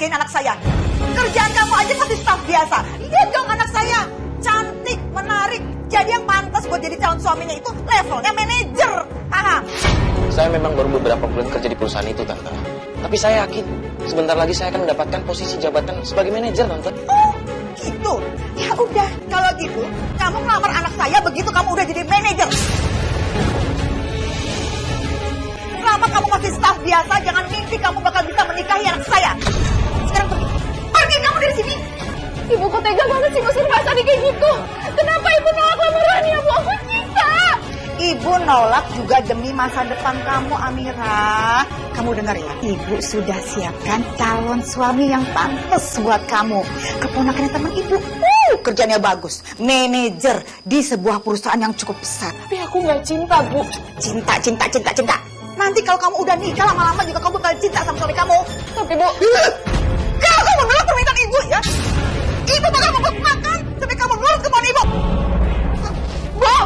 nikahin anak saya. Kerjaan kamu aja masih staf biasa. Lihat dong anak saya. Cantik, menarik. Jadi yang pantas buat jadi calon suaminya itu levelnya manajer. Paham? Saya memang baru beberapa bulan kerja di perusahaan itu, Tante. Tapi saya yakin sebentar lagi saya akan mendapatkan posisi jabatan sebagai manajer, Tante. Oh, gitu. Ya udah, kalau gitu kamu ngelamar anak saya begitu kamu udah jadi manajer. Selama kamu masih staf biasa, jangan mimpi kamu bakal bisa menikahi anak saya. Sekarang pergi. Pergi kamu dari sini. Ibu kok tega banget sih ngusir Pak Sandi kayak gitu? Kenapa ibu nolak lamarannya, Bu? Aku cinta. Ibu nolak juga demi masa depan kamu, Amira. Kamu dengar ya, ibu sudah siapkan calon suami yang pantas buat kamu. Keponakannya teman ibu, kerjanya bagus. Manajer di sebuah perusahaan yang cukup besar. Tapi aku nggak cinta, Bu. Cinta. Nanti kalau kamu udah nikah lama-lama juga kamu bakal cinta sama suami kamu. Tapi, Bu... Kalau kamu menolak permintaan ibu ya, ibu bakal memberi makan sampai kamu nurut kemauan ibu. Bu!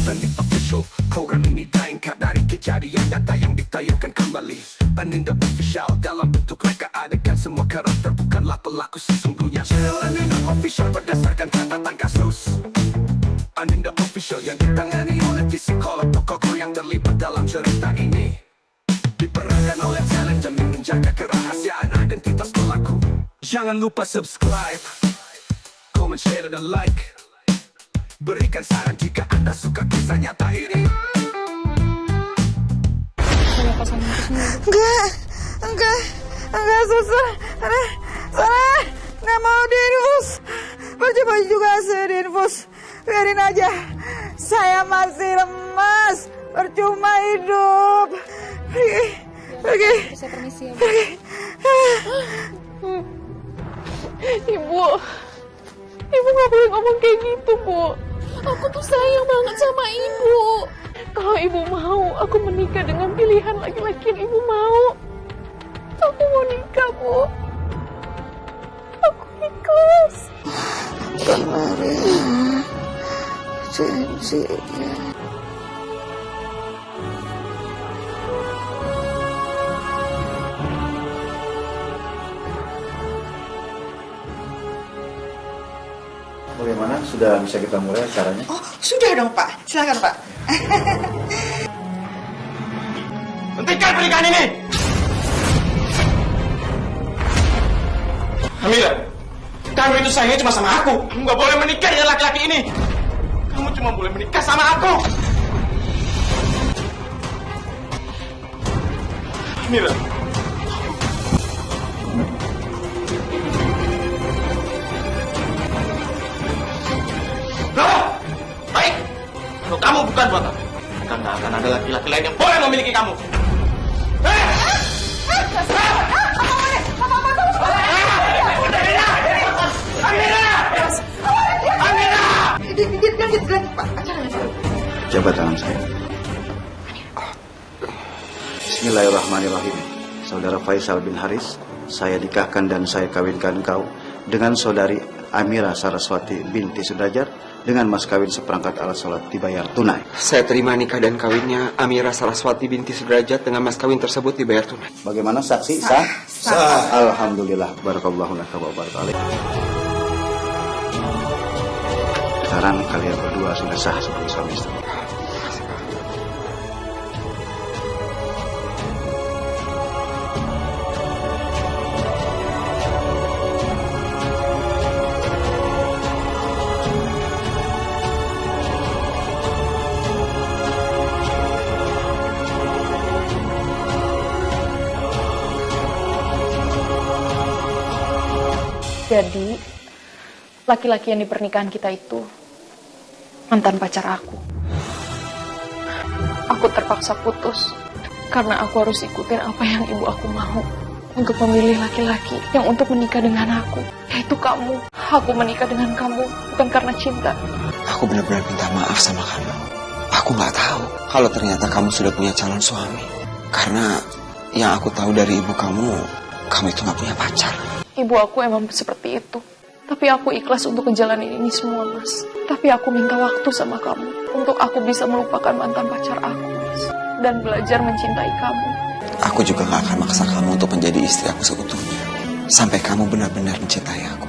Banding official, program ini diangkat dari kejadian nyata yang ditayangkan kembali. Banding the official dalam bentuk reka adegan semua karakter bukanlah pelaku sesungguhnya. Channel Banding official berdasarkan catatan kasus. Banding the official yang ditangani oleh psikolog tokoh yang terlibat dalam cerita ini. Diperankan oleh talent demi menjaga kerahasiaan identitas pelaku. Jangan lupa subscribe, comment, share, dan like. Berikan saran jika Anda suka kisah nyata ini. Enggak, susah. Sana, nggak mau diinfus. Percuma juga saya diinfus. Biarin aja. Saya masih lemas. Percuma hidup. Pergi. Saya permisi ya, Bu. Pergi. Ibu nggak boleh ngomong kayak gitu, Bu. Aku tuh sayang banget sama ibu. Kalau ibu mau, aku menikah dengan pilihan laki-laki yang ibu mau. Aku mau nikah, Bu. Aku ikhlas. Kemarin janjinya. Bagaimana? Sudah bisa kita mulai acaranya? Oh, sudah dong, Pak. Silakan, Pak. Hentikan pernikahan ini! Amira, kamu itu sayangnya cuma sama aku. Kamu gak boleh menikah dengan laki-laki ini. Kamu cuma boleh menikah sama aku. Amira. Baik, kalau kamu bukan buat aku, maka nggak akan ada laki-laki lain yang boleh memiliki kamu. Jabat tangan saya. Bismillahirrahmanirrahim. Saudara Faisal bin Haris, saya nikahkan dan saya kawinkan engkau dengan saudari Amira Saraswati binti Sudrajat dengan mas kawin seperangkat alat sholat dibayar tunai. Saya terima nikah dan kawinnya Amira Saraswati binti Sudrajat dengan mas kawin tersebut dibayar tunai. Bagaimana saksi? Sah? Sah. Alhamdulillah. Barakallahu laka wa barakalaik. Sekarang kalian berdua sudah sah sebagai suami istri. Jadi, laki-laki yang di pernikahan kita itu mantan pacar aku. Aku terpaksa putus karena aku harus ikutin apa yang ibu aku mau untuk memilih laki-laki yang untuk menikah dengan aku, yaitu kamu. Aku menikah dengan kamu bukan karena cinta. Aku benar-benar minta maaf sama kamu. Aku nggak tahu kalau ternyata kamu sudah punya calon suami. Karena yang aku tahu dari ibu kamu itu nggak punya pacar. Ibu aku emang seperti itu. Tapi aku ikhlas untuk ngejalanin ini semua, Mas. Tapi aku minta waktu sama kamu untuk aku bisa melupakan mantan pacar aku, Mas. dan belajar mencintai kamu. Aku juga gak akan maksa kamu untuk menjadi istri aku seutuhnya. Sampai kamu benar-benar mencintai aku.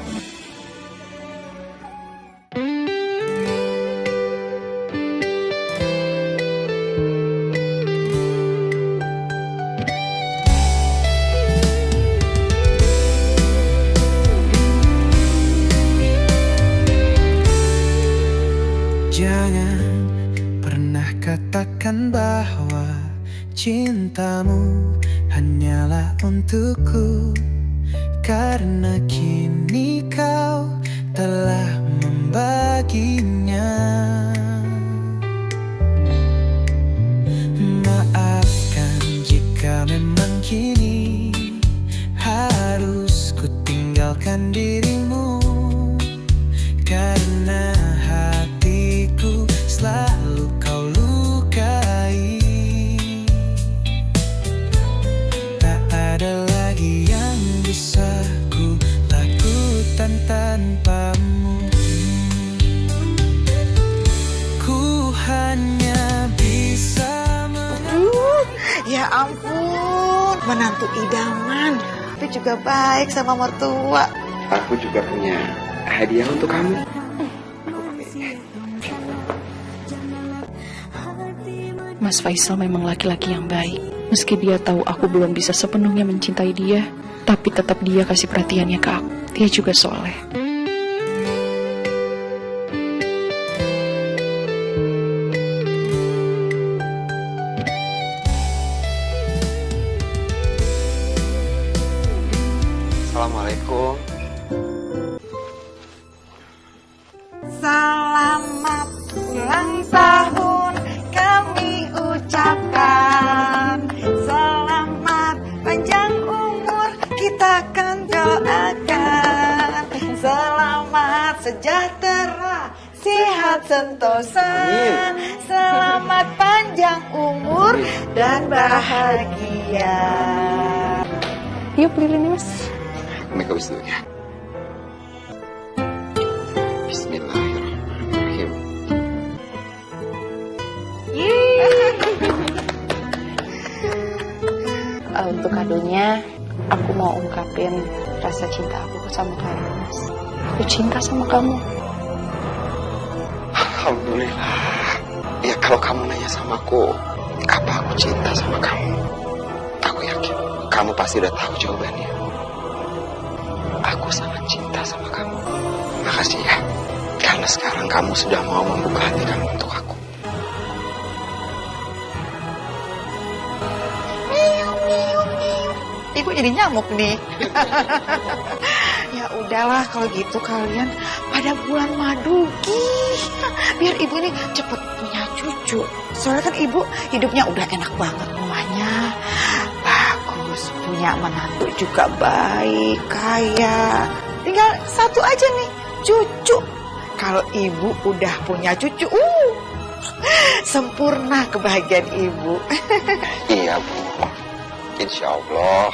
Jangan pernah katakan bahwa cintamu hanyalah untukku, karena kini kau telah membaginya. Maafkan jika memang kini harus ku tinggalkan dirimu, karena hatiku selalu kau lukai. Tak ada lagi yang bisa ku lakukan tanpamu. Ku hanya bisa Ya ampun, menantu idaman. Tapi juga baik sama mertua. Aku juga punya hadiah untuk kamu. Mas Faisal memang laki-laki yang baik. Meski dia tahu aku belum bisa sepenuhnya mencintai dia, tapi tetap dia kasih perhatiannya ke aku. Dia juga soleh. Assalamualaikum. Selamat ulang tahun kami ucapkan. Selamat panjang umur kita akan doakan. Selamat sejahtera, sehat sentosa. Selamat panjang umur dan bahagia. Yuk lilinnya mas. Mereka wis dulu ya. Bismillahirrahmanirrahim. Untuk kadonya, aku mau ungkapin rasa cinta aku sama kamu, mas. Aku cinta sama kamu. Alhamdulillah. Ya kalau kamu nanya sama aku, apa aku cinta sama kamu? Aku yakin kamu pasti udah tahu jawabannya. Aku sangat cinta sama kamu. Makasih ya, karena sekarang kamu sudah mau membuka hati kamu untuk aku. Ibu jadi nyamuk nih. Ya udahlah kalau gitu kalian pada bulan madu. Biar ibu ini cepet punya cucu. Soalnya kan ibu hidupnya udah enak banget rumahnya. Bagus, punya menantu juga baik, kaya. Tinggal satu aja nih, cucu. Kalau ibu udah punya cucu, sempurna kebahagiaan ibu. Iya Bu, insya Allah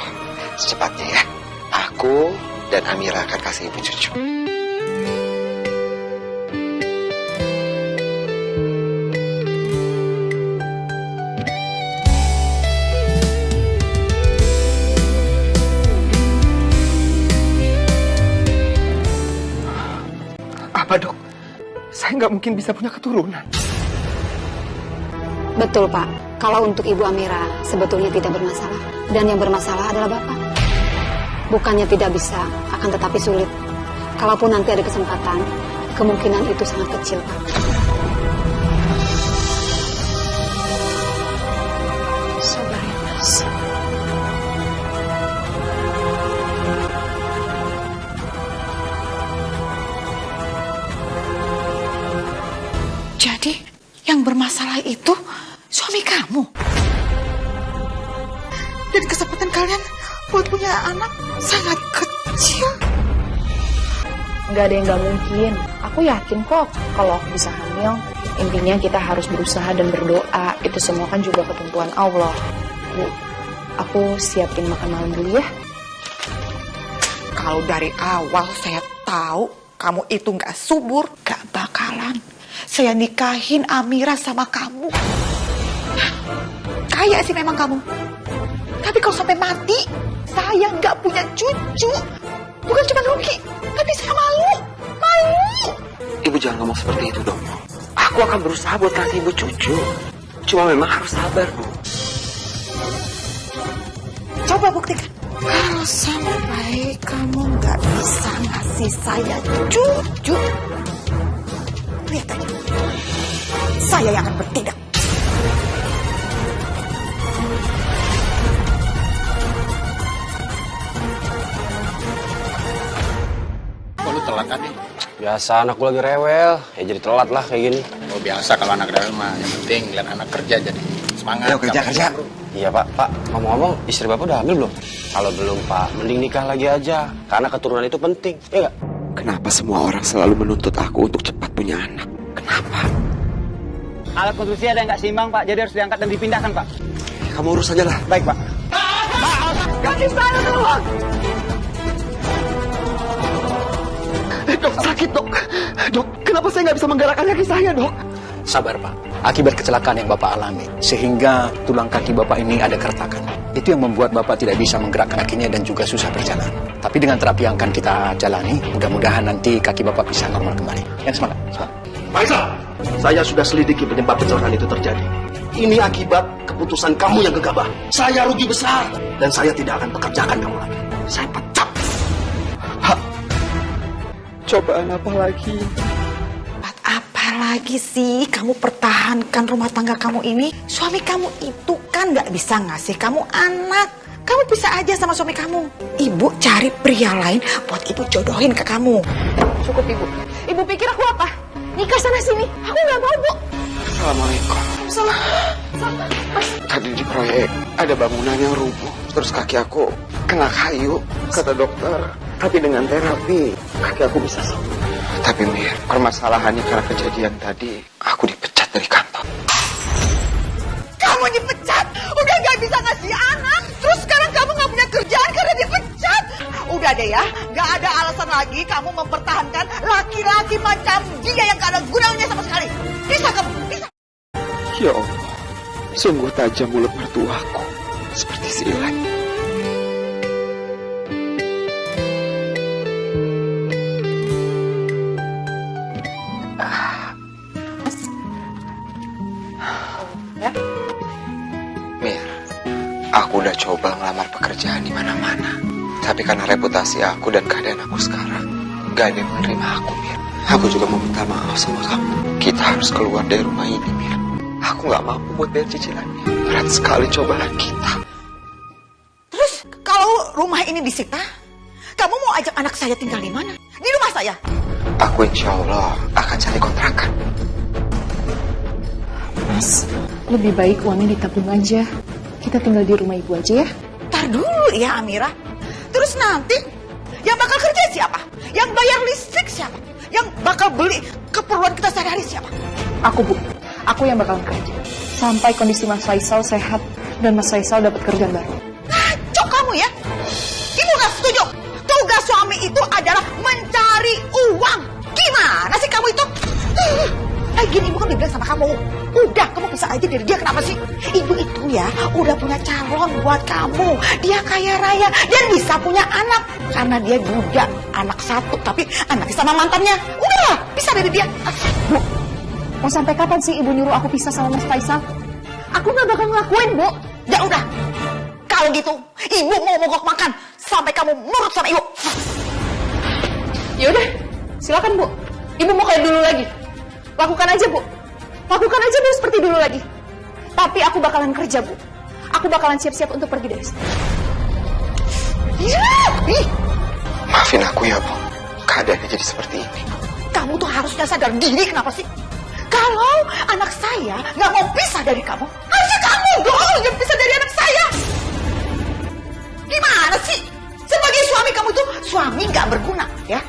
secepatnya ya. Aku dan Amira akan kasih ibu cucu. Apa dok? Saya nggak mungkin bisa punya keturunan. Betul Pak, kalau untuk Ibu Amira sebetulnya tidak bermasalah. Dan yang bermasalah adalah Bapak. Bukannya tidak bisa, akan tetapi sulit. Kalaupun nanti ada kesempatan, kemungkinan itu sangat kecil Pak. Sabar ya mas. Jadi yang bermasalah itu suami kamu. Dan kesempatan kalian buat punya anak sangat kecil. Gak ada yang gak mungkin. Aku yakin kok kalau aku bisa hamil. Intinya kita harus berusaha dan berdoa. Itu semua kan juga ketentuan Allah. Bu, aku siapin makan malam dulu ya. Kalau dari awal saya tahu kamu itu gak subur, gak bakalan saya nikahin Amira sama kamu. Kaya sih memang kamu. Tapi kalau sampai mati, saya nggak punya cucu. Bukan cuma rugi, tapi saya malu. Malu. Ibu jangan ngomong seperti itu dong. Aku akan berusaha buat kasih ibu cucu. Cuma memang harus sabar, Bu. Coba buktikan. Kalau sampai kamu nggak bisa ngasih saya cucu, lihat aja. Saya yang akan bertindak. Kok lu telat kan nih? Biasa anak gue lagi rewel, ya jadi telat lah kayak gini. Oh biasa kalau anak rewel mah. Yang penting lihat anak kerja jadi semangat. Ayo kerja. Iya Pak, ngomong-ngomong istri Bapak udah hamil belum? Kalau belum Pak, mending nikah lagi aja. Karena keturunan itu penting, ya nggak? Kenapa semua orang selalu menuntut aku untuk cepat punya anak? Kenapa? Alat konstruksi ada yang nggak seimbang, Pak. Jadi harus diangkat dan dipindahkan, Pak. Kamu urus saja lah. Baik, Pak. Kaki saya keluar. Dok, sakit dok. Dok, kenapa saya nggak bisa menggerakkan kaki saya, dok? Sabar, Pak. Akibat kecelakaan yang Bapak alami, sehingga tulang kaki Bapak ini ada keretakan. Itu yang membuat Bapak tidak bisa menggerakkan kakinya dan juga susah berjalan. Tapi dengan terapi yang akan kita jalani, mudah-mudahan nanti kaki Bapak bisa normal kembali. Yang semangat. Faisal, saya sudah selidiki penyebab kecelakaan itu terjadi. Ini akibat keputusan kamu yang gegabah. Saya rugi besar dan saya tidak akan pekerjakan kamu lagi. Saya pecat. Cobaan apa lagi? Apa lagi sih kamu pertahankan rumah tangga kamu ini? Suami kamu itu kan nggak bisa ngasih kamu anak. Kamu bisa aja sama suami kamu. Ibu cari pria lain buat ibu jodohin ke kamu. Cukup Ibu. Ibu pikir aku apa? Nikah sana sini. Aku nggak mau, Bu. Assalamualaikum. Salah. Tadi di proyek ada bangunan yang rubuh. Terus kaki aku kena kayu, kata dokter. Tapi dengan terapi, kaki aku bisa sembuh. Tapi Mir, permasalahannya karena kejadian tadi, aku dipecat dari kantor. Kamu dipecat? Udah gak bisa ngasih anak? Terus sekarang kamu gak punya kerjaan karena dipecat? Udah deh ya, gak ada alasan lagi kamu mempertahankan laki-laki macam dia yang gak ada gunanya sama sekali. Bisa kamu? Bisa? Ya Allah, sungguh tajam mulut mertuaku. Seperti silat. Mir, aku udah coba ngelamar pekerjaan di mana-mana. Tapi karena reputasi aku dan keadaan aku sekarang, gak ada yang menerima aku, Mir. Aku juga mau minta maaf sama kamu. Kita harus keluar dari rumah ini, Mir. Aku gak mampu buat bayar cicilannya. Berat sekali cobaan kita. Terus kalau rumah ini disita, kamu mau ajak anak saya tinggal di mana? Di rumah saya? Aku insya Allah akan cari kontrakan. Mas, lebih baik uangnya ditabung aja. Kita tinggal di rumah Ibu aja ya. Ntar dulu ya Amira. Terus nanti yang bakal kerja siapa? Yang bayar listrik siapa? Yang bakal beli keperluan kita sehari-hari siapa? Aku, Bu. Aku yang bakalan kerja. Sampai kondisi Mas Faisal sehat dan Mas Faisal dapat kerjaan baru. Ngaco kamu ya? Ibu gak setuju. Tugas suami itu adalah mencari uang. Gimana sih kamu itu? Gini ibu kan udah bilang sama kamu. Udah, kamu bisa aja dari dia. Kenapa sih? Ibu itu ya udah punya calon buat kamu. Dia kaya raya dan bisa punya anak. Karena dia juga anak satu, tapi anaknya sama mantannya. Udah, bisa dari dia. Bu, mau sampai kapan sih Ibu nyuruh aku pisah sama Mas Faisal? Aku gak bakal ngelakuin, Bu. Ya udah, kalau gitu ibu mau mogok makan sampai kamu nurut sama ibu. Yaudah, silakan Bu. Ibu mau kayak dulu lagi. Lakukan aja, Bu. Lakukan aja, Bu, seperti dulu lagi. Tapi aku bakalan kerja, Bu. Aku bakalan siap-siap untuk pergi dari sini. Maafin aku ya, Bu. Keadaannya jadi seperti ini. Kamu tuh harusnya sadar diri. Kenapa sih? Kalau anak saya nggak mau pisah dari kamu, harusnya kamu dong yang pisah dari anak saya. Gimana sih? Sebagai suami kamu tuh suami nggak berguna, ya?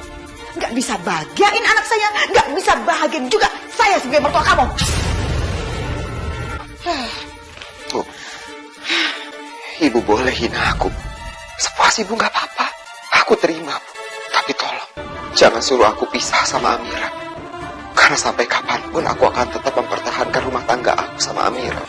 Nggak bisa bahagiain anak saya, nggak bisa bahagiain juga saya sebagai mertua kamu. Bu, Ibu boleh hina aku. Sepuas Ibu nggak apa-apa. Aku terima, Bu. Tapi tolong, jangan suruh aku pisah sama Amira. Karena sampai kapanpun aku akan tetap mempertahankan rumah tangga aku sama Amira.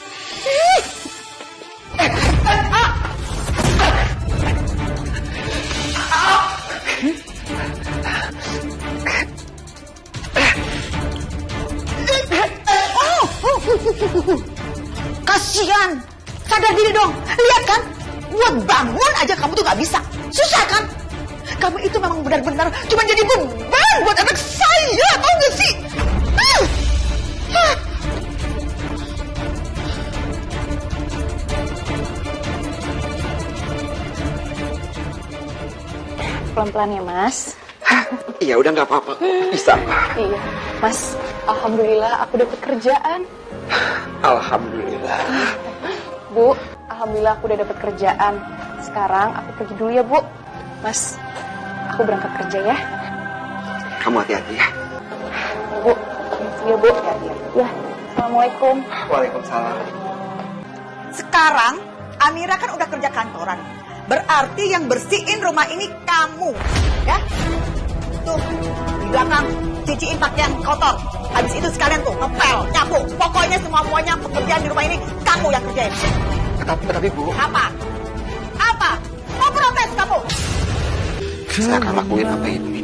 Nathan, sadar diri dong. Lihat kan, buat bangun aja kamu tuh gak bisa. Susah kan? Kamu itu memang benar-benar cuma jadi beban buat anak saya, tau gak sih? Pelan-pelan ya, Mas. Iya udah nggak apa-apa, bisa. Iya, Mas. Alhamdulillah aku dapat kerjaan. Alhamdulillah. Bu, alhamdulillah aku udah dapat kerjaan. Sekarang aku pergi dulu ya, Bu. Mas, aku berangkat kerja ya. Kamu hati-hati ya. Bu, ya Bu. Ya, Assalamualaikum. Waalaikumsalam. Sekarang Amira kan udah kerja kantoran. Berarti yang bersihin rumah ini kamu, ya? Tuh, di belakang cuciin pakaian kotor. Habis itu sekalian tuh ngepel, nyapu. Pokoknya semuanya pekerjaan di rumah ini kamu yang kerjain. Tapi Bu. Apa? Mau protes kamu? Saya akan lakuin apa ini.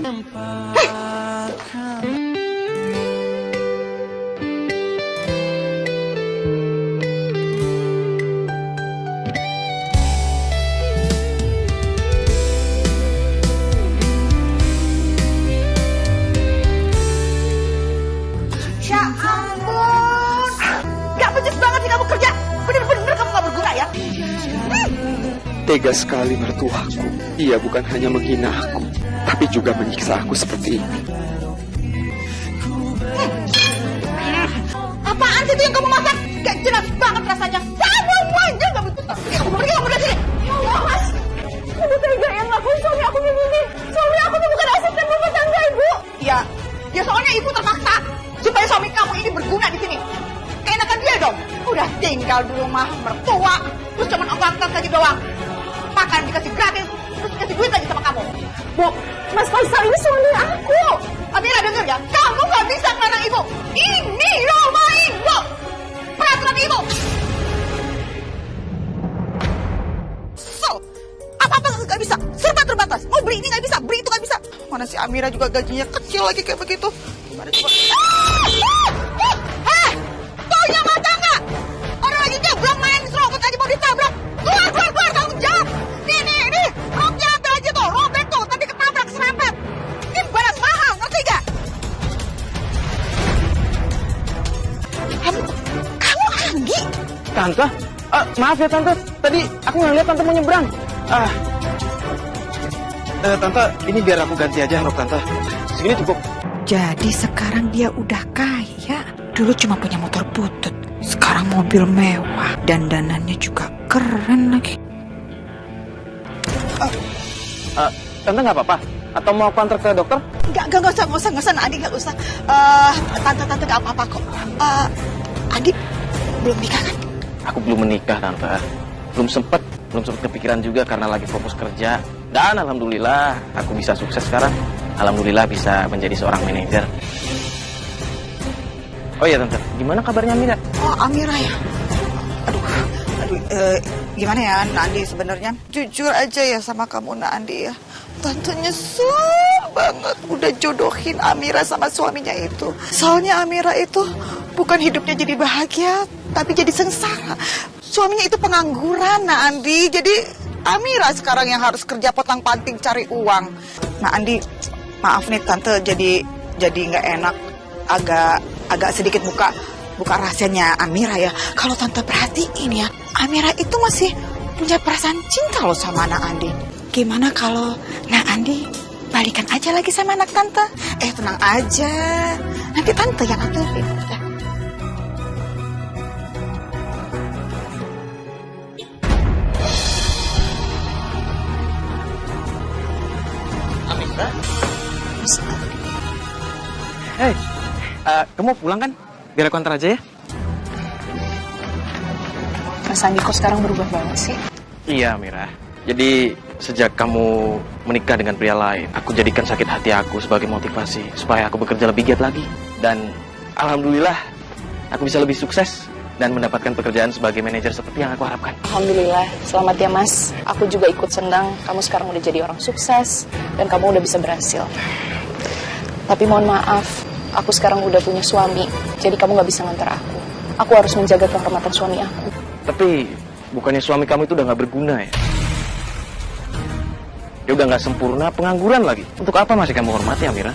Ya ampun, gak becus banget sih kamu kerja. Bener-bener kamu gak berguna ya. Tega sekali mertuaku. Ia bukan hanya menghina aku, tapi juga menyiksa aku seperti ini. Apaan sih itu yang kamu masak? Gak jelas banget rasanya. Semuanya gak becus. Pergi kamu dari sini. Mas, Ibu tega yang ngakuin suami aku begini. Suami aku tuh bukan asisten rumah tangga, Ibu. Ya soalnya ibu terpaksa supaya suami kamu ini berguna di sini. Keenakan dia dong. Udah tinggal di rumah mertua, terus cuma ongkos saja doang. Makan dikasih gratis, terus dikasih duit lagi sama kamu. Bu, Mas Faisal ini suami aku. Amira denger ya, kamu gak bisa melarang ibu. Ini rumah ibu. Peraturan ibu. So, apa-apa gak bisa. Serba terbatas. Mau beli ini gak bisa, beli itu gak bisa. Mana si Amira juga gajinya kecil lagi kayak begitu. Gimana coba? Taunya mata gak? Orang lagi nyebrang main serobot aja mau ditabrak. Keluar, tanggung jawab. Nih. Roknya ambil aja tuh, robek tuh. Tadi ketabrak serempet. Ini barang mahal, ngerti gak? Kamu Anggi? Tante? Maaf ya Tante, tadi aku nggak lihat Tante mau nyebrang. Tante, ini biar aku ganti aja rok Tante. Segini cukup. Jadi sekarang dia udah kaya. Dulu cuma punya motor butut. Sekarang mobil mewah. Dandanannya juga keren lagi. Tante nggak apa-apa? Atau mau aku antar ke dokter? Nggak usah, Adi nggak usah. Tante nggak apa-apa kok. Adi belum nikah kan? Aku belum menikah Tante. Belum sempet kepikiran juga karena lagi fokus kerja. Dan alhamdulillah aku bisa sukses sekarang. Alhamdulillah bisa menjadi seorang manajer. Oh iya Tante, gimana kabarnya Amira? Oh Amira ya. Aduh, gimana ya Nandi sebenarnya? Jujur aja ya sama kamu Nandi ya. Tante nyesel banget udah jodohin Amira sama suaminya itu. Soalnya Amira itu bukan hidupnya jadi bahagia, tapi jadi sengsara. Suaminya itu pengangguran Andi. Jadi Amira sekarang yang harus kerja potang-panting cari uang. Nah Andi, maaf nih Tante jadi nggak enak, agak sedikit buka rahasianya Amira ya. Kalau Tante perhatiin ya, Amira itu masih punya perasaan cinta loh sama anak Andi. Gimana kalau Andi balikan aja lagi sama anak Tante? Tenang aja, nanti Tante yang aturin. Amira? Hei, kamu pulang kan? Biar aku antar aja ya. Mas Andi kok sekarang berubah banget sih? Iya Amira. Jadi sejak kamu menikah dengan pria lain, aku jadikan sakit hati aku sebagai motivasi supaya aku bekerja lebih giat lagi. Dan alhamdulillah, aku bisa lebih sukses dan mendapatkan pekerjaan sebagai manajer seperti yang aku harapkan. Alhamdulillah, selamat ya Mas. Aku juga ikut senang kamu sekarang udah jadi orang sukses dan kamu udah bisa berhasil. Tapi mohon maaf, aku sekarang udah punya suami, jadi kamu gak bisa ngantar aku. Aku harus menjaga kehormatan suami aku. Tapi bukannya suami kamu itu udah nggak berguna ya? Dia udah nggak sempurna, pengangguran lagi. Untuk apa masih kamu hormati, Amira?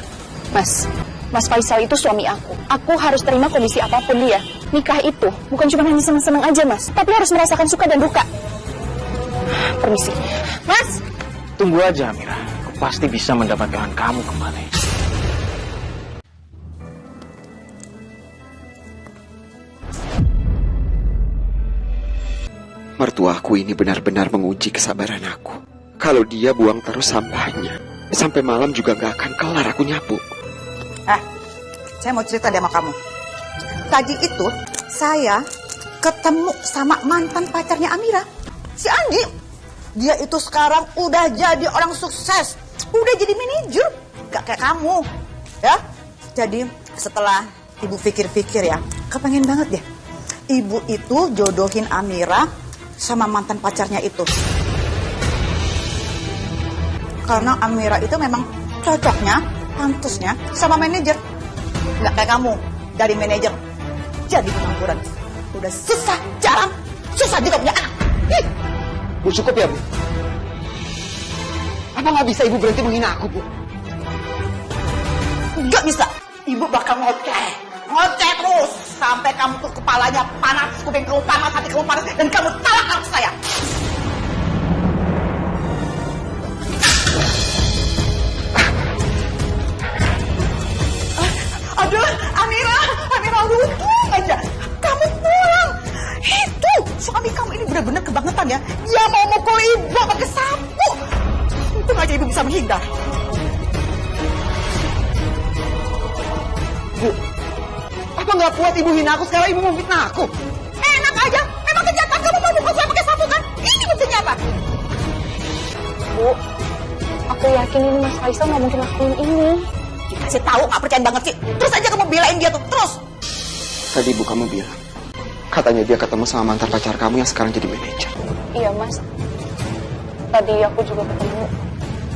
Mas Faisal itu suami aku. Aku harus terima kondisi apapun dia. Nikah itu bukan cuma hanya seneng-seneng aja, Mas. Tapi harus merasakan suka dan duka. Permisi. Mas! Tunggu aja, Amira. Aku pasti bisa mendapatkan kamu kembali. Mertuaku ini benar-benar menguji kesabaran aku. Kalau dia buang terus sampahnya, sampai malam juga gak akan kelar aku nyapu. Saya mau cerita deh sama kamu. Tadi itu saya ketemu sama mantan pacarnya Amira, si Andi. Dia itu sekarang udah jadi orang sukses, udah jadi manajer, gak kayak kamu, ya. Jadi setelah ibu pikir-pikir ya, kepengen banget deh ibu itu jodohin Amira sama mantan pacarnya itu. Karena Amira itu memang cocoknya, pantasnya sama manajer. Nggak kayak kamu, dari manajer jadi pengangguran. Udah susah jarang, susah juga punya anak. Bu, cukup ya, Bu? Apa nggak bisa Ibu berhenti menghina aku, Bu? Nggak bisa, ibu bakal ngoceh terus sampai kamu tuh kepalanya panas, kuping kamu panas, hati kamu panas, dan kamu talak anak saya. Aduh, Amira, untung aja kamu pulang. Itu suami kamu ini benar-benar kebangetan ya. Dia mau mukul ibu pakai sapu. Untung aja ibu bisa menghindar. Bu, apa nggak kuat Ibu hina aku sekarang Ibu mau fitnah aku? Enak aja, memang kejahatan kamu mau mukul saya pakai sapu kan? Ini buktinya apa? Bu, aku yakin ini Mas Faisal nggak mungkin lakuin ini. Dikasih tahu nggak percaya banget sih. Terus aja kamu belain dia tuh, terus. Tadi Ibu kamu bilang, katanya dia ketemu sama mantan pacar kamu yang sekarang jadi manajer. Iya, Mas. Tadi aku juga ketemu.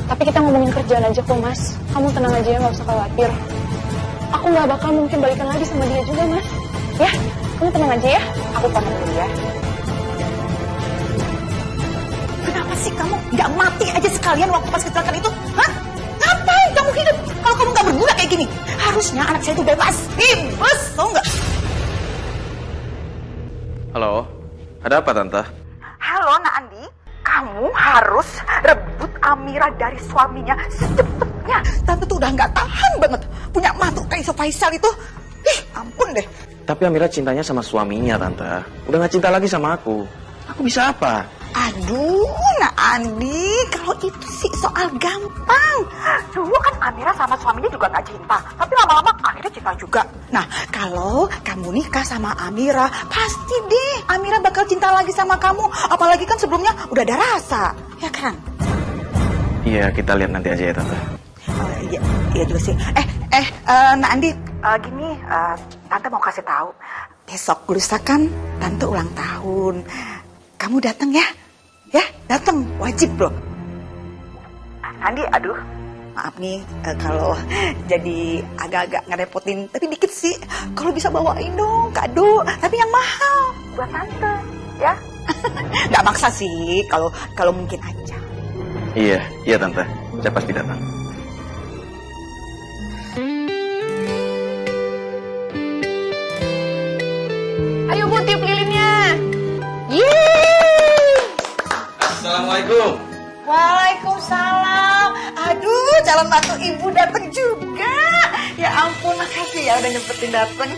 Tapi kita ngomongin kerjaan aja kok, Mas. Kamu tenang aja ya, nggak usah khawatir. Aku nggak bakal mungkin balikan lagi sama dia juga, Mas. Ya, kamu tenang aja ya. Aku pamit dulu ya. Kenapa sih kamu nggak mati aja sekalian waktu pas kecelakaan itu? Hah? Ngapain kamu hidup kalau kamu nggak berguna kayak gini? Harusnya anak saya itu bebas, tau nggak? Halo, ada apa, Tante? Halo, Nak Andi. Kamu harus rebut Amira dari suaminya secepatnya. Tante tuh udah nggak tahan banget punya mantu kayak Faisal itu. Ih, ampun deh. Tapi Amira cintanya sama suaminya, Tante. Udah gak cinta lagi sama aku. Aku bisa apa? Aduh, Nak Andi, kalau itu sih soal gampang. Dulu kan Amira sama suaminya juga gak cinta, tapi lama-lama akhirnya cinta juga. Nah, kalau kamu nikah sama Amira, pasti deh Amira bakal cinta lagi sama kamu. Apalagi kan sebelumnya udah ada rasa, ya kan? Iya, kita lihat nanti aja ya, Tante. Iya juga sih. Nak Andi, gini, Tante mau kasih tahu. Besok lusa kan Tante ulang tahun. Kamu datang ya? Ya, datang, wajib loh. Andi, aduh, maaf nih kalau jadi agak-agak ngerepotin, tapi dikit sih. Kalau bisa bawain dong kado, tapi yang mahal buat Tante, ya. Nggak maksa sih, kalau mungkin aja. Iya, Tante. Saya pasti datang. Ayo Bu, tiup lilinnya. Assalamualaikum. Waalaikumsalam. Aduh, calon mantu ibu datang juga. Ya ampun, makasih ya udah nyempetin datang.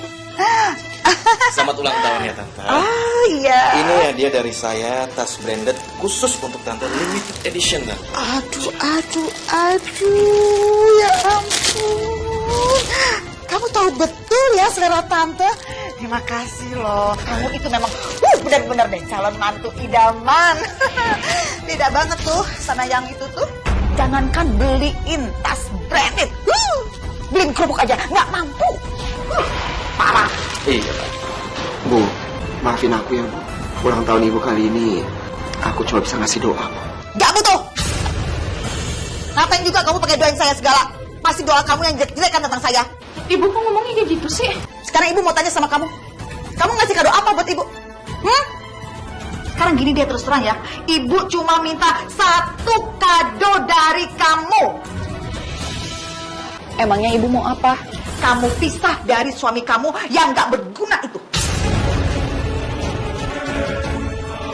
Selamat ulang tahun ya, Tante. Oh iya. Ini hadiah dari saya, tas branded khusus untuk Tante, limited edition, Tante. Aduh, ya ampun. Kamu tahu betul ya selera Tante. Terima kasih loh. Kamu itu memang benar-benar deh calon mantu idaman. Beda banget tuh sama yang itu tuh. Jangankan beliin tas branded, beliin kerupuk aja nggak mampu. Parah. Iya, Pak. Bu, maafin aku ya, Bu. Ulang tahun Ibu kali ini, aku cuma bisa ngasih doa, Bu. Gak butuh. Ngapain juga kamu pakai doain saya segala? Pasti doa kamu yang jelek-jelek kan tentang saya. Ibu kok ngomongnya kayak gitu sih? Sekarang ibu mau tanya sama kamu. Kamu ngasih kado apa buat ibu? Sekarang gini dia terus terang ya. Ibu cuma minta satu kado dari kamu. Emangnya ibu mau apa? Kamu pisah dari suami kamu yang gak berguna itu.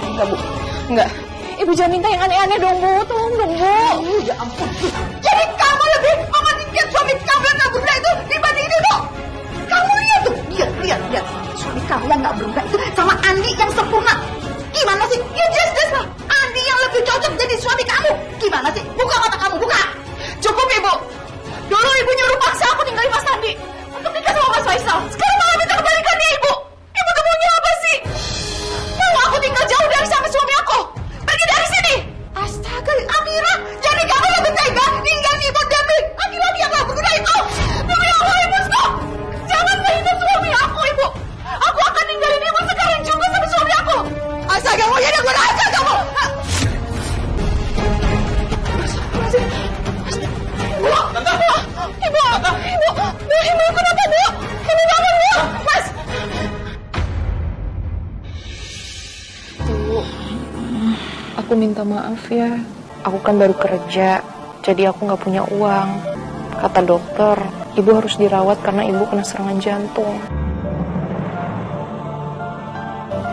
Enggak, Bu. Enggak. Ibu jangan minta yang aneh-aneh dong, Bu. Tolong dong, Bu. Ya ampun. Jadi kamu lebih mementingkan suami kamu yang gak berguna itu dibanding ini, dong. Kamu lihat tuh. Lihat. Suami kamu yang gak berguna itu sama Andi yang sempurna. Gimana sih? Ya jelas lah. Andi yang lebih cocok jadi suami kamu. Gimana sih? Buka mata kamu, buka. Cukup, Ibu. Dulu Ibu nyuruh paksa aku tinggalin Mas Andi untuk nikah sama Mas Faisal. Sekarang malah minta kebalikannya, Ibu. Ibu tuh maunya apa sih? Mau aku tinggal jauh dari sama suami aku? Pergi dari sini. Astaga, Amira. Jadi kamu lebih tega ninggalin ibu demi laki-laki yang gak berguna itu. Demi Allah, Ibu, stop. Jangan menghina suami aku, Ibu. Aku akan ninggalin Ibu sekarang juga sama suami aku. Astaga, kamu jadi gue aja kamu. Ibu, kenapa, Bu? Ibu bangun, Bu. Mas. Bu, aku minta maaf ya. Aku kan baru kerja, jadi aku nggak punya uang. Kata dokter, ibu harus dirawat karena ibu kena serangan jantung.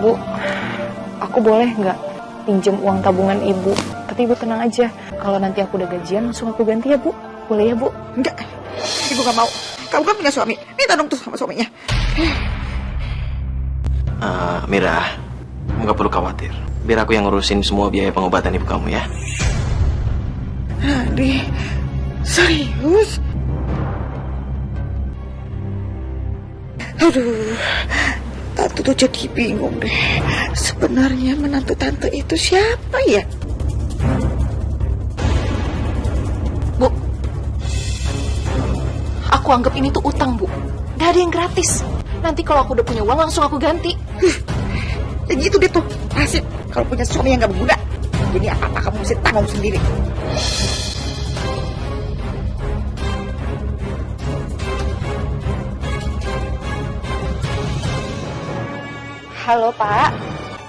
Bu, aku boleh nggak pinjam uang tabungan ibu? Tapi ibu tenang aja, kalau nanti aku udah gajian langsung aku ganti ya, Bu. Boleh ya, Bu? Enggak, ibu gak mau. Kamu kan punya suami. Minta dong tuh sama suaminya. Mira, kamu gak perlu khawatir. Biar aku yang ngurusin semua biaya pengobatan ibu kamu ya. Andi, serius? Aduh, Tante tuh jadi bingung deh. Sebenarnya menantu Tante itu siapa ya? Bu, aku anggap ini tuh utang, Bu. Gak ada yang gratis. Nanti kalau aku udah punya uang langsung aku ganti. Ya gitu deh tuh, nasib. Kalau punya suami yang gak berguna, jadi apa-apa kamu mesti tanggung sendiri. Halo, Pak.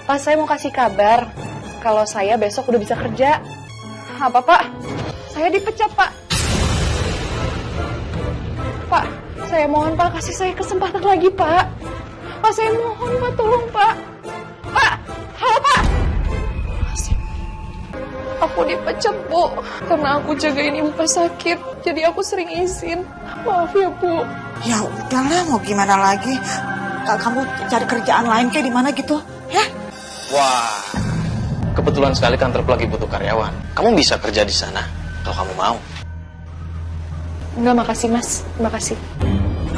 Pak, saya mau kasih kabar kalau saya besok udah bisa kerja. Apa, Pak? Saya dipecat, Pak. Pak, saya mohon, Pak, kasih saya kesempatan lagi, Pak. Pak, saya mohon, Pak, tolong, Pak. Pak, halo, Pak. Aku dipecat, Bu, karena aku jagain ibu pas sakit. Jadi aku sering izin. Maaf ya, Bu. Ya udahlah, mau gimana lagi? Kamu cari kerjaan lain kayak di mana gitu, ya? Wah, kebetulan sekali kantor lagi butuh karyawan. Kamu bisa kerja di sana kalau kamu mau. Enggak, makasih, Mas. Makasih.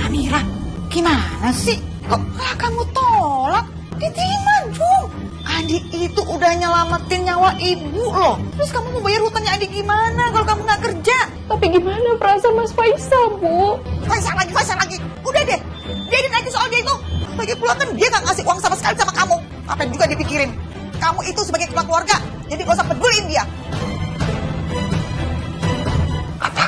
Amira, gimana sih? Kok malah kamu tolak? Diterima dong. Andi itu udah nyelamatin nyawa ibu loh. Terus kamu mau bayar hutangnya Andi gimana kalau kamu nggak kerja? Tapi gimana perasaan Mas Faisal, Bu? Faisal lagi. Udah deh, biarin aja soal dia itu. Lagi pula kan dia nggak ngasih uang sama sekali sama kamu. Apa yang juga dipikirin? Kamu itu sebagai kepala keluarga, jadi gak usah peduliin dia. Apa?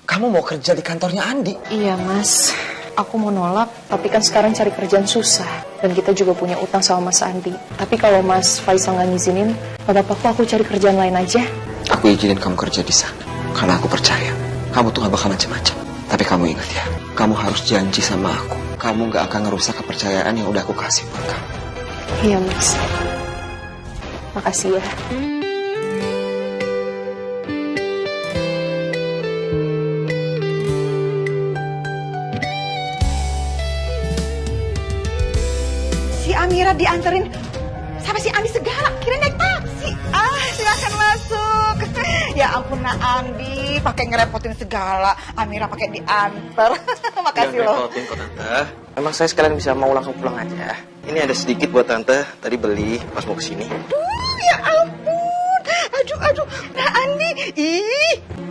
Kamu mau kerja di kantornya Andi? Iya, Mas. Aku mau nolak, tapi kan sekarang cari kerjaan susah. Dan kita juga punya utang sama Mas Andi. Tapi kalau Mas Faisal nggak ngizinin, gak apa-apa, aku cari kerjaan lain aja. Aku izinin kamu kerja di sana. Karena aku percaya, kamu tuh gak bakal macam-macam. Tapi kamu ingat ya, kamu harus janji sama aku. Kamu gak akan ngerusak kepercayaan yang udah aku kasih buat kamu. Iya, Mas. Makasih ya. Si Amira dianterin sama si Andi segala, kira naik taksi. Silakan masuk. Ya ampun, Nak Andi, pakai ngerepotin segala. Amira pakai diantar. Makasih loh. Ngerepotin kok, Tante. Memang saya sekalian bisa mau langsung pulang aja. Ini ada sedikit buat Tante, tadi beli pas mau kesini. Ya ampun. Aduh. Nah Andi,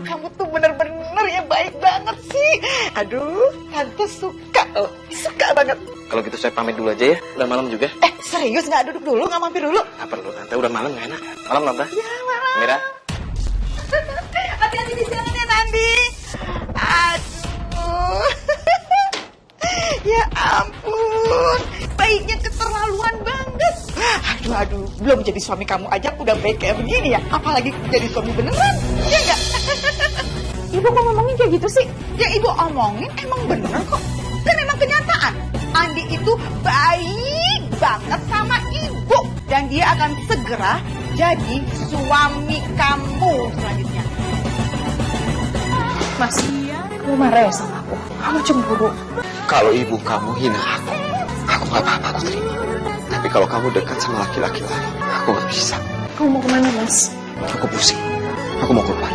kamu tuh bener-bener ya baik banget sih. Aduh, Tante suka loh. Suka banget. Kalau gitu saya pamit dulu aja ya, udah malam juga. Serius nggak duduk dulu, nggak mampir dulu? Nggak perlu, Tante, udah malam nggak enak. Malam, Tante. Ya, malam. Mira. Hati-hati di jalan ya, Nandi. Aduh. Ya ampun. Baiknya keterlaluan banget. Aduh, belum jadi suami kamu aja udah baik kayak begini ya. Apalagi jadi suami beneran, ya enggak? Ibu kok ngomongin kayak gitu sih? Yang ibu omongin emang bener kok. Dan memang kenyataan. Andi itu baik banget sama ibu. Dan dia akan segera jadi suami kamu selanjutnya. Mas, kamu marah ya sama aku? Kamu cemburu? Kalau ibu kamu hina aku gak apa-apa, aku terima. Tapi kalau kamu dekat sama laki-laki lain, aku gak bisa. Kamu mau kemana, Mas? Aku pusing. Aku mau keluar.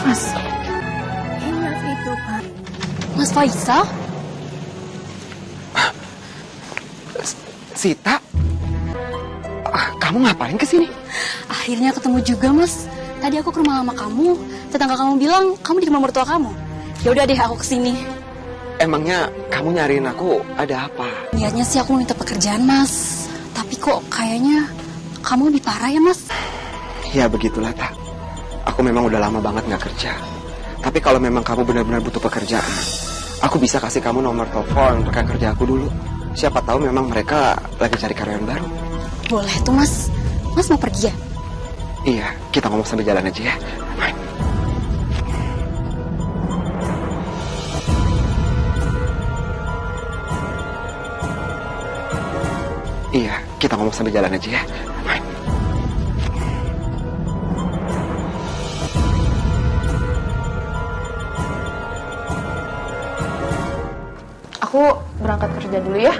Mas. Mas Faisal? Sita? Kamu ngapain kesini? Akhirnya ketemu juga, Mas. Tadi aku ke rumah mama kamu. Tetangga kamu bilang kamu di rumah mertua kamu. Ya udah deh, aku kesini. Emangnya kamu nyariin aku ada apa? Niatnya sih aku minta pekerjaan, Mas. Tapi kok kayaknya kamu lebih parah ya, Mas? Ya begitulah, Tak. Aku memang udah lama banget gak kerja. Tapi kalau memang kamu benar-benar butuh pekerjaan, aku bisa kasih kamu nomor telepon rekan kerja aku dulu. Siapa tahu memang mereka lagi cari karyawan baru. Boleh tuh, Mas. Mas mau pergi ya? Iya, kita ngomong sambil jalan aja ya. Main. Iya, kita ngomong sambil jalan aja ya. Main. Aku berangkat kerja dulu ya.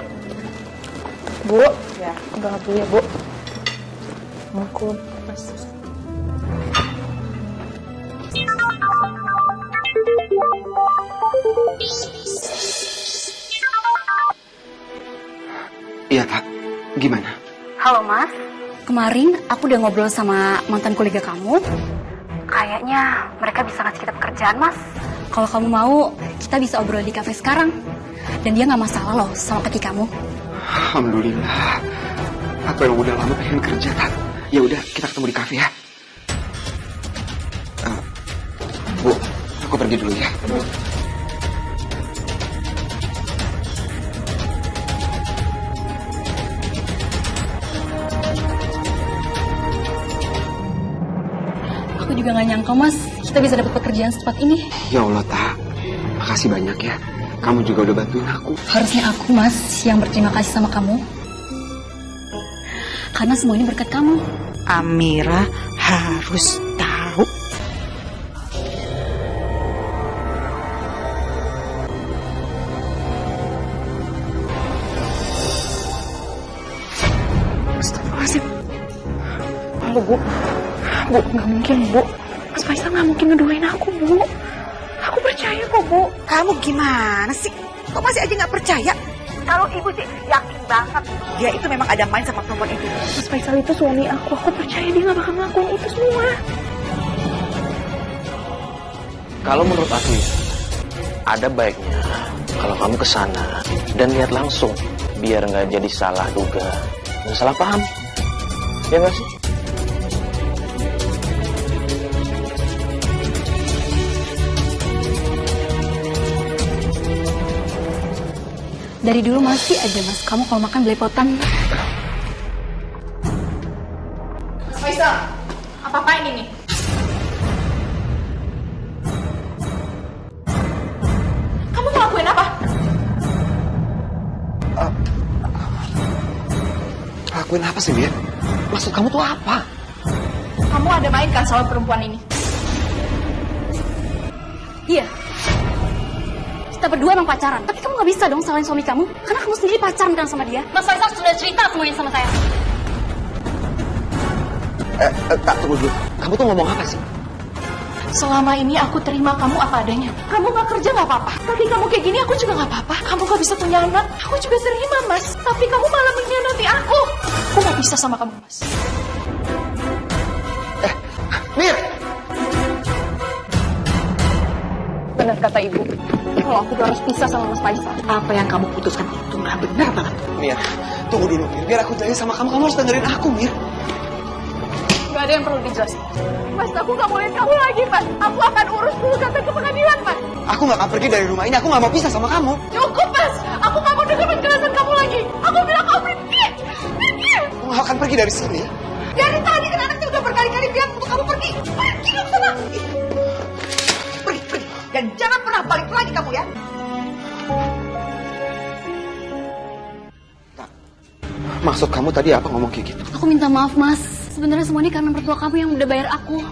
Bu, ya, aku berangkat dulu ya, Bu. Aku, Mas. Iya, Tak. Gimana? Halo, Mas. Kemarin aku udah ngobrol sama mantan kolega kamu. Kayaknya mereka bisa ngasih kita pekerjaan, Mas. Kalau kamu mau, kita bisa obrol di kafe sekarang. Dan dia nggak masalah loh sama kaki kamu. Alhamdulillah. Aku yang udah lama pengen kerja, Tak. Ya udah, kita ketemu di kafe ya. Bu, aku pergi dulu ya. Aku juga nggak nyangka, Mas, kita bisa dapat pekerjaan secepat ini. Ya Allah, Tak. Makasih banyak ya. Kamu juga udah bantuin aku. Harusnya aku, Mas, yang berterima kasih sama kamu. Karena semua ini berkat kamu. Amira harus tahu. Astagfirullahaladzim. Halo, Bu. Bu, nggak mungkin, Bu. Mas Faisal nggak mungkin ngeduain aku, Bu. Aku percaya kok, Bu. Kamu gimana sih? Kok masih aja nggak percaya? Kalau ibu sih yakin banget. Dia itu memang ada main sama perempuan itu. Mas Faisal itu suami aku. Aku percaya dia nggak bakal ngelakuin itu semua. Kalau menurut aku ya, ada baiknya kalau kamu ke sana dan lihat langsung, biar nggak jadi salah duga, nggak salah paham, ya nggak sih? Dari dulu masih aja, Mas, kamu kalau makan belepotan. Mas Faisal, apa-apain ini? Kamu ngelakuin apa? Lakuin apa sih, Mir? Maksud kamu tuh apa? Kamu ada main kan sama perempuan ini? Iya. Kita berdua emang pacaran, tapi kamu nggak bisa dong salahin suami kamu, karena kamu sendiri pacaran kan sama dia. Mas Faisal sudah cerita semuanya sama saya. Tak, tunggu dulu. Kamu tuh ngomong apa sih? Selama ini aku terima kamu apa adanya. Kamu nggak kerja nggak apa-apa. Tapi kamu kayak gini aku juga nggak apa-apa. Kamu nggak bisa punya anak. Aku juga terima, Mas. Tapi kamu malah mengkhianati aku. Aku nggak bisa sama kamu, Mas. Mir! Benar kata ibu. Kalau aku udah harus pisah sama Mas Faisal. Apa yang kamu putuskan itu nggak benar banget. Mir, tunggu dulu, Mir. Biar aku jelasin sama kamu. Kamu harus dengerin aku, Mir. Gak ada yang perlu dijelasin. Mas, aku nggak mau lihat kamu lagi, Mas. Aku akan urus dulu sampai ke pengadilan, Mas. Aku nggak akan pergi dari rumah ini. Aku nggak mau pisah sama kamu. Cukup, Mas. Aku nggak mau dengar penjelasan kamu lagi. Aku bilang kamu pergi. Pergi. Aku Mama akan pergi dari sini. Dari tadi kan anaknya udah berkali-kali bilang untuk kamu pergi. Pergi dong sana. Pergi. Dan jangan pernah balik lagi kamu ya. Maksud kamu tadi apa ngomong kayak gitu? Aku minta maaf, Mas. Sebenarnya semua ini karena mertua kamu yang udah bayar aku.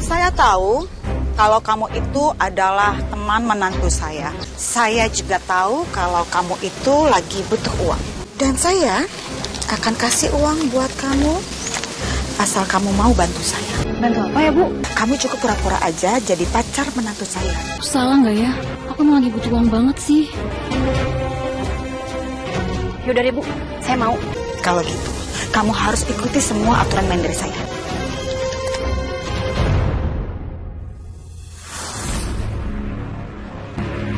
Saya tahu kalau kamu itu adalah teman menantu saya. Saya juga tahu kalau kamu itu lagi butuh uang. Dan saya akan kasih uang buat kamu asal kamu mau bantu saya. Bantu apa ya, Bu? Kamu cukup pura-pura aja jadi pacar menantu saya. Salah nggak ya? Aku emang lagi butuh uang banget sih. Yaudah deh, Bu. Saya mau. Kalau gitu, kamu harus ikuti semua aturan main dari saya.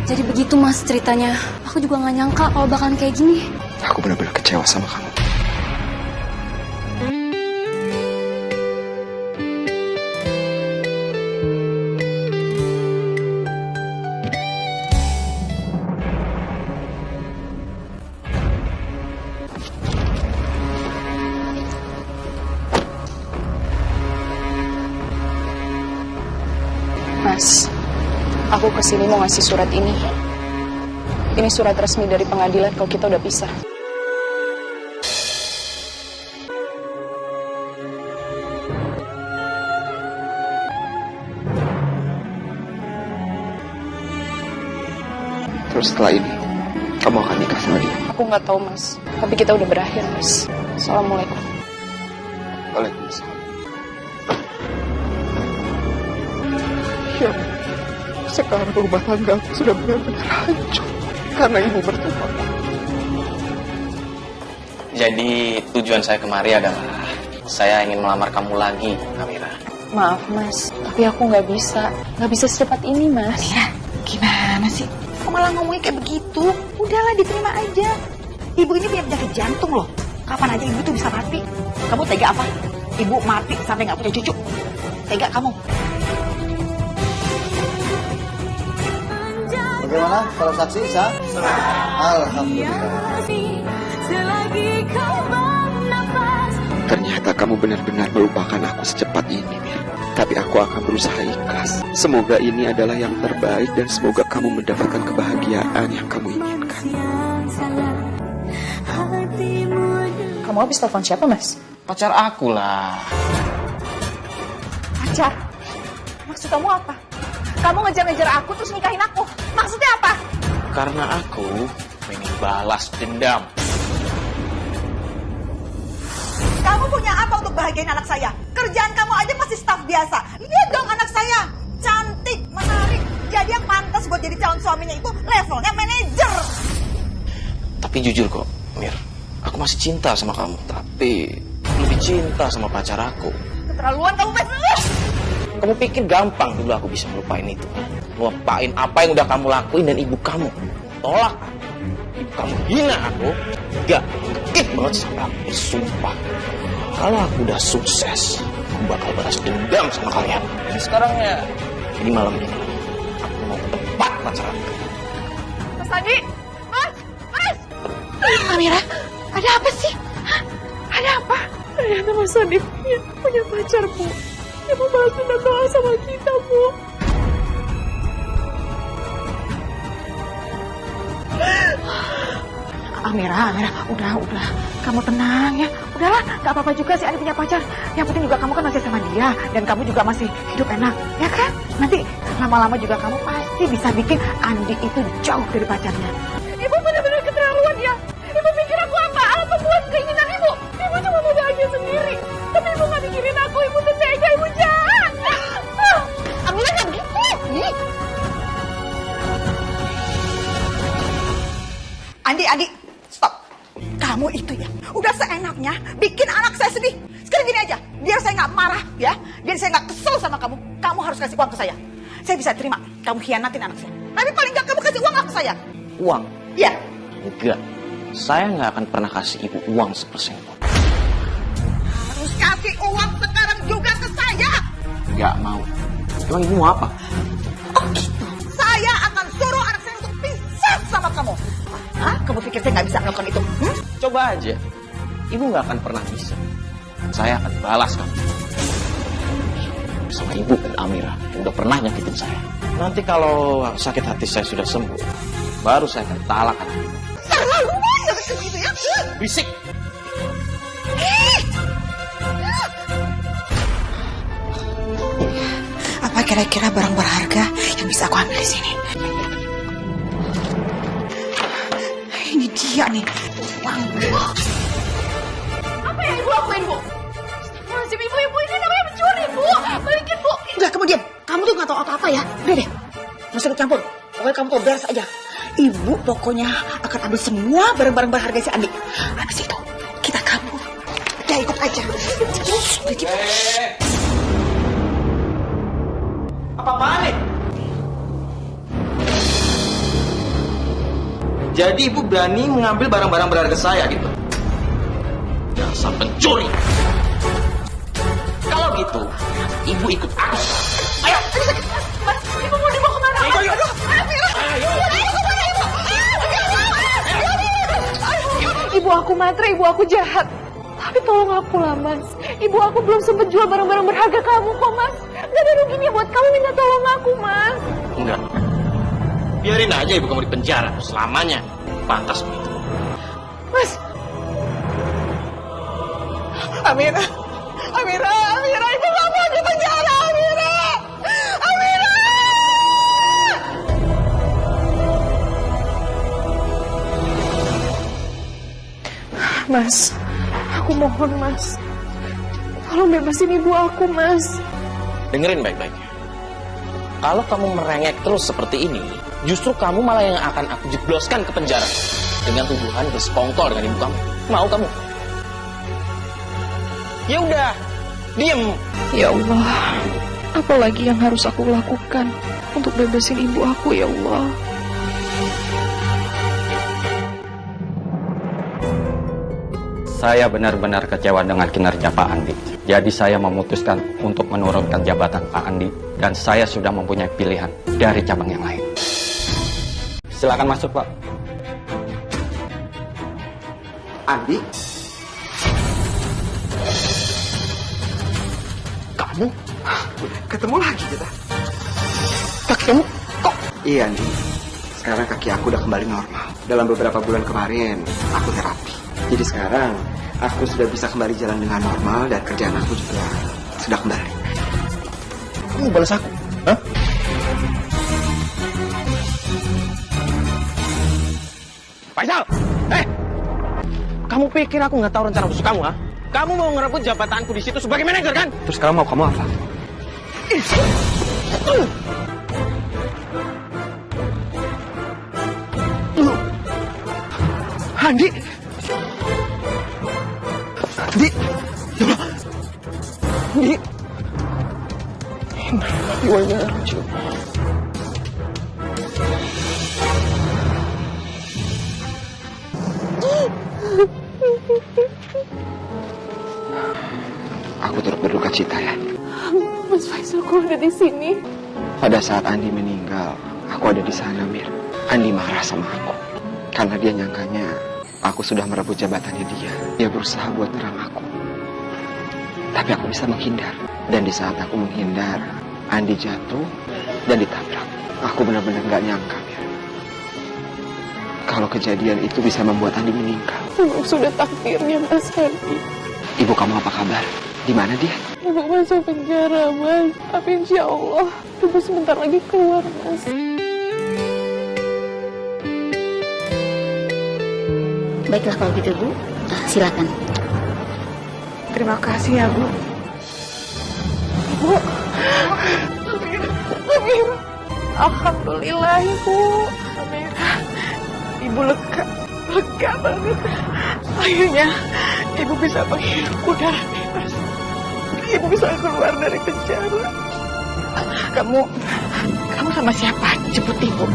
Jadi begitu, Mas, ceritanya. Aku juga nggak nyangka kalau bakalan kayak gini. Aku benar-benar kecewa sama kamu. Mas, aku kesini mau ngasih surat ini. Ini surat resmi dari pengadilan kalau kita udah pisah. Terus setelah ini, kamu akan nikah sama dia? Aku nggak tahu, Mas. Tapi kita udah berakhir, Mas. Assalamualaikum. Waalaikumsalam. Ya, sekarang rumah tangga aku sudah benar-benar hancur karena ibu mertua. Jadi tujuan saya kemari adalah saya ingin melamar kamu lagi, Amira. Maaf, Mas. Tapi aku nggak bisa secepat ini, Mas. Ya, gimana sih? Kok malah ngomongnya kayak begitu? Udahlah, diterima aja. Ibu ini punya penyakit jantung loh. Kapan aja ibu tuh bisa mati. Kamu tega apa? Ibu mati sampai nggak punya cucu. Tega kamu? Bagaimana para saksi sah? Alhamdulillah. Ternyata kamu benar-benar melupakan aku secepat ini, Mir. Tapi aku akan berusaha ikhlas. Semoga ini adalah yang terbaik dan semoga kamu mendapatkan kebahagiaan yang kamu inginkan. Kamu habis telepon siapa, Mas? Pacar aku lah. Pacar? Maksud kamu apa? Kamu ngejar-ngejar aku terus nikahin aku. Maksudnya apa? Karena aku pengen balas dendam. Kamu punya apa untuk bahagiain anak saya? Kerjaan kamu aja masih staf biasa. Lihat dong anak saya. Cantik, menarik. Jadi yang pantas buat jadi calon suaminya itu levelnya manajer. Tapi jujur kok, Mir. Aku masih cinta sama kamu. Tapi lebih cinta sama pacar aku. Keterlaluan kamu, Mas. Kamu pikir gampang dulu aku bisa ngelupain itu? Ngelupain apa yang udah kamu lakuin dan ibu kamu? Tolak. Ibu kamu hina aku. Enggak, ngekit banget sama aku. Sumpah. Kalau aku udah sukses, aku bakal balas dendam sama kalian. Jadi sekarang ya, jadi malam ini aku mau ke tempat pacaran. Mas Adi! Mas! Amira, ada apa sih? Ada apa? Ternyata Mas Adi punya pacar, Bu. Dia mau balas dendam doang sama kita, Bu. Amira, udah. Kamu tenang ya. Udahlah, gak apa-apa juga sih Andi punya pacar. Yang penting juga kamu kan masih sama dia. Dan kamu juga masih hidup enak, ya kan? Nanti lama-lama juga kamu pasti bisa bikin Andi itu jauh dari pacarnya. Ibu benar-benar keterlaluan ya. Ibu pikir aku apa? Apa buat keinginan Ibu? Ibu cuma mau bahagia sendiri. Tapi Ibu gak mikirin aku. Ibu tega, Ibu jahat. Amira gak begitu. Andi, stop. Kamu itu ya, udah seenaknya bikin anak saya sedih. Sekarang gini aja, biar saya nggak marah ya, biar saya nggak kesel sama kamu, kamu harus kasih uang ke saya. Saya bisa terima kamu khianatin anak saya. Tapi paling nggak kamu kasih uang ke saya. Uang? Iya. Enggak. Saya nggak akan pernah kasih ibu uang sepersen pun. Harus kasih uang sekarang juga ke saya. Nggak mau. Emang ibu mau apa? Oh gitu. Saya akan suruh anak saya untuk pisah sama kamu. Hah? Kamu pikir saya nggak bisa melakukan itu? Coba aja. ibu nggak akan pernah bisa. Saya akan balas kamu sama ibu dan Amira yang udah pernah nyakitin saya. Nanti kalau sakit hati saya sudah sembuh, baru saya akan talak kamu. Bisik. Apa kira-kira barang berharga yang bisa aku ambil di sini? Ini dia nih. Uang. Apa yang ibu lakuin, Bu? Masih ibu ini namanya mencuri, Bu. Balikin, Bu. Udah, kamu diam. Kamu tuh nggak tahu apa-apa ya. Udah deh. Nggak usah ikut campur. Pokoknya kamu tuh beres aja. Ibu pokoknya akan ambil semua barang-barang berharga si Andi. Habis itu, kita kabur. Udah, ikut aja. Apa-apaan nih? Jadi ibu berani mengambil barang-barang berharga saya gitu? Dasar pencuri! Kalau gitu, ibu ikut aku. Ayo! Mas, ibu mau dibawa kemana? Ayo! Ibu aku matre, ibu aku jahat. Tapi tolong aku lah, Mas. Ibu aku belum sempat jual barang-barang berharga kamu kok, Mas. Gak ada ruginya buat kamu minta tolong aku, Mas. Enggak. Biarin aja ibu kamu di penjara selamanya. Pantas begitu. Mas. Amira, ibu nggak mau di penjara, Amira. Mas, aku mohon, Mas. Tolong bebasin ibu aku, Mas. Dengerin baik-baik. Kalau kamu merengek terus seperti ini, justru kamu malah yang akan aku jebloskan ke penjara dengan tuduhan bersekongkol dengan ibu kamu. Mau kamu? Ya udah, diem. Ya Allah, apa lagi yang harus aku lakukan untuk bebasin ibu aku, ya Allah? Saya benar-benar kecewa dengan kinerja Pak Andi. Jadi saya memutuskan untuk menurunkan jabatan Pak Andi. Dan saya sudah mempunyai pilihan dari cabang yang lain. Silakan masuk, Pak. Andi? Kamu? Ketemu lagi kita. Kaki kamu kok? Iya, Andi. Sekarang kaki aku udah kembali normal. Dalam beberapa bulan kemarin, aku terapi. Jadi sekarang, aku sudah bisa kembali jalan dengan normal dan kerjaan aku juga sudah kembali. Kamu balas aku? Hah? Faisal! Kamu pikir aku nggak tahu rencana busuk kamu, ha? Kamu mau ngerebut jabatanku di situ sebagai manajer, kan? Terus sekarang mau kamu apa? Andi! Andi! Andi! Aku turut berduka cita ya. Mas Faisal, kok ada di sini? Pada saat Andi meninggal, aku ada di sana, Mir. Andi marah sama aku karena dia nyangkanya aku sudah merebut jabatannya dia. Dia berusaha buat nyerang aku, tapi aku bisa menghindar. Dan di saat aku menghindar, Andi jatuh dan ditabrak. Aku benar-benar gak nyangka, Mir, kalau kejadian itu bisa membuat Andi meninggal. Memang sudah takdirnya, Mas Andi. Ibu kamu apa kabar? Di mana dia? Ibu masuk penjara, Mas. Tapi insya Allah, Ibu sebentar lagi keluar, Mas. Baiklah kalau gitu, Bu. Silakan. Terima kasih ya, Bu. Bu. Amira. Alhamdulillah, Ibu. Amira. Ibu lega. Lega banget. Akhirnya, Ibu bisa menghirup udara bebas. Ibu bisa keluar dari penjara. Kamu sama siapa? Jemput Ibu.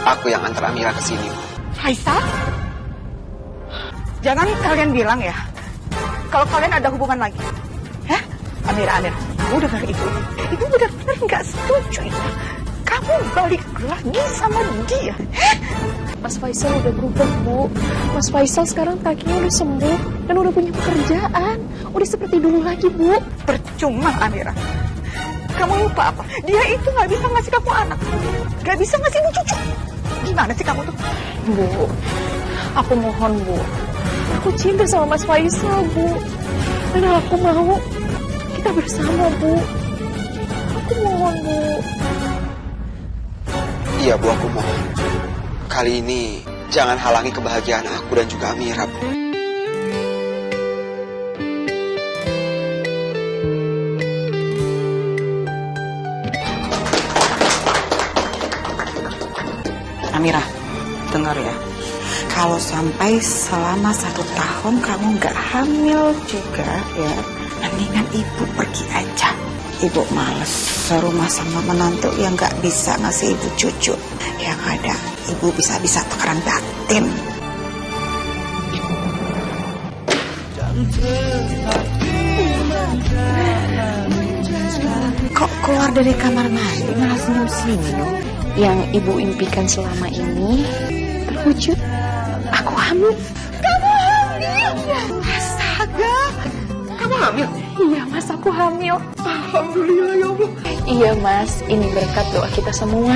Aku yang antar Amira ke sini. Faisal? Jangan kalian bilang ya, kalau kalian ada hubungan lagi. Hah? Amira, kamu dengar Ibu. Ibu benar-benar nggak setuju ya. Kamu balik lagi sama dia? Mas Faisal udah berubah, Bu. Mas Faisal sekarang kakinya udah sembuh dan udah punya pekerjaan. Udah seperti dulu lagi, Bu. Percuma, Amira. Kamu lupa apa? Dia itu nggak bisa ngasih kamu anak. Nggak bisa ngasih kamu cucu. Gimana sih kamu tuh? Bu, aku mohon, Bu. Aku cinta sama Mas Faisal, Bu. Dan aku mau kita bersama, Bu. Aku mohon, Bu. Iya Bu, aku mohon. Kali ini jangan halangi kebahagiaan aku dan juga Amira, Bu. Amira, dengar ya. Kalau sampai selama 1 tahun kamu nggak hamil juga ya, mendingan ibu pergi aja. Ibu males serumah sama menantu yang nggak bisa ngasih ibu cucu. Yang ada ibu bisa-bisa tekanan batin. Kok keluar dari kamar mandi malah senyum-senyum? Yang ibu impikan selama ini terwujud. Aku hamil. Kamu hamil? Astaga, kamu hamil? Iya, Mas, aku hamil. Alhamdulillah ya Allah. Iya, Mas, ini berkat doa kita semua.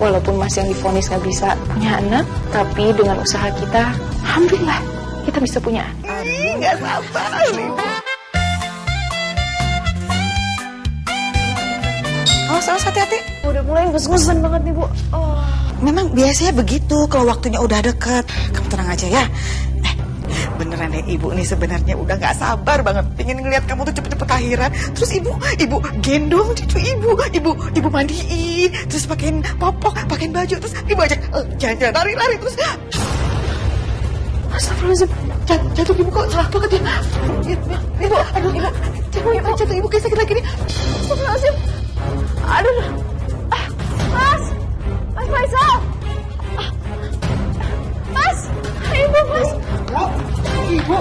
Walaupun Mas yang divonis gak bisa punya anak, tapi dengan usaha kita, alhamdulillah kita bisa punya anak. Nggak sabar. Awas, hati-hati. Udah mulai ngus-ngusan banget nih, Bu. Oh. Memang biasanya begitu kalau waktunya udah deket. Kamu tenang aja ya. Beneran deh, ibu nih sebenarnya udah nggak sabar banget pengen ngeliat kamu tuh cepet-cepet lahiran. Terus ibu gendong cucu ibu mandiin, terus pakein popok, pakein baju, terus ibu ajak jalan-jalan lari-lari terus. Astagfirullahaladzim, jatuh ibu kok salah banget ya. Ibu, aduh ibu, jatuh ibu kayak sakit lagi nih. Astagfirullahaladzim. Aduh. Mas Faisal. Mas, ibu, Mas. Ibu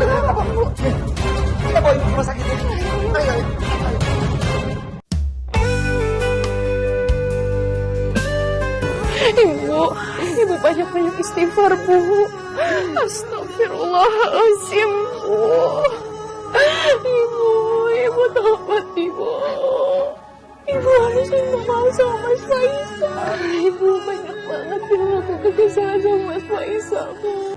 kenapa, Bu? Kita bawa ibu ke rumah sakit ya. Ayo. Ibu banyak-banyak istighfar, Bu. Astagfirullahaladzim, Bu. Ibu tobat, Ibu. Ibu harus minta maaf sama Mas Faisal. Ibu banyak banget yang melakukan kesalahan sama Mas Faisal, Bu.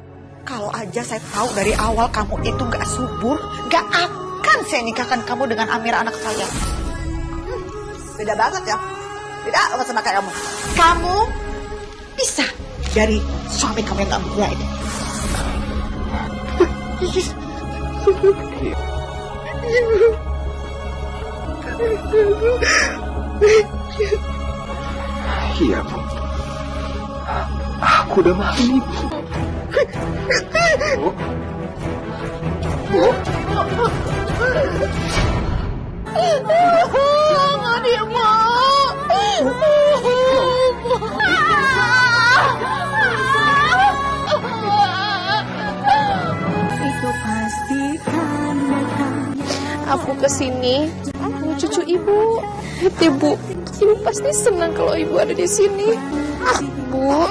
Kalau aja saya tahu dari awal kamu itu gak subur, gak akan saya nikahkan kamu dengan Amira anak saya. Beda banget ya. Beda banget sama kayak kamu. Kamu bisa dari suami kamu yang gak baik. Iya, Bu. Aku udah maafin Ibu. Bu. Jangan, Ibu. Itu pasti akan datang. Aku kesini mau cucu Ibu. Lihat deh, Bu. Ibu pasti senang kalau Ibu ada di sini. Bu,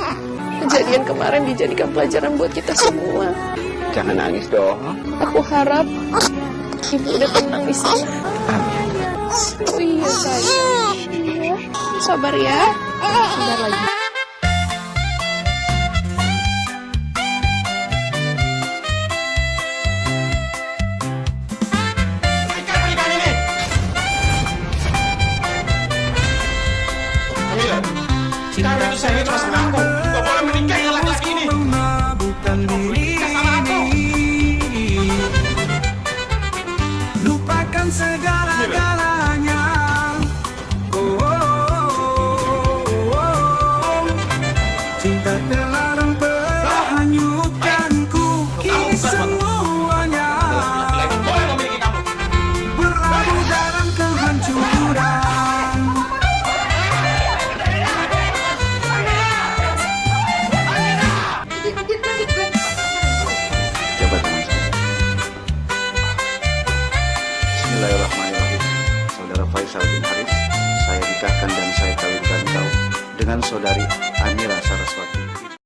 kejadian kemarin dijadikan pelajaran buat kita semua. Jangan nangis dong. Aku harap Ibu udah tenang di sini. Oh iya, sayang. Iya. Sabar ya. Sabar lagi. Kamu itu saya cuma sama aku. Gak boleh menikah dengan laki-laki ini. Bukan Menikah sama aku. lupakan segala-galanya. Cinta telah menghanyutkanku. Kini semuanya Boleh memiliki kamu. berlabuh dalam kehancuran. Coba tangan saya. Bismillahirrahmanirrahim. Saudara Faisal bin Haris, saya nikahkan dan dengan saudari Amira Saraswati.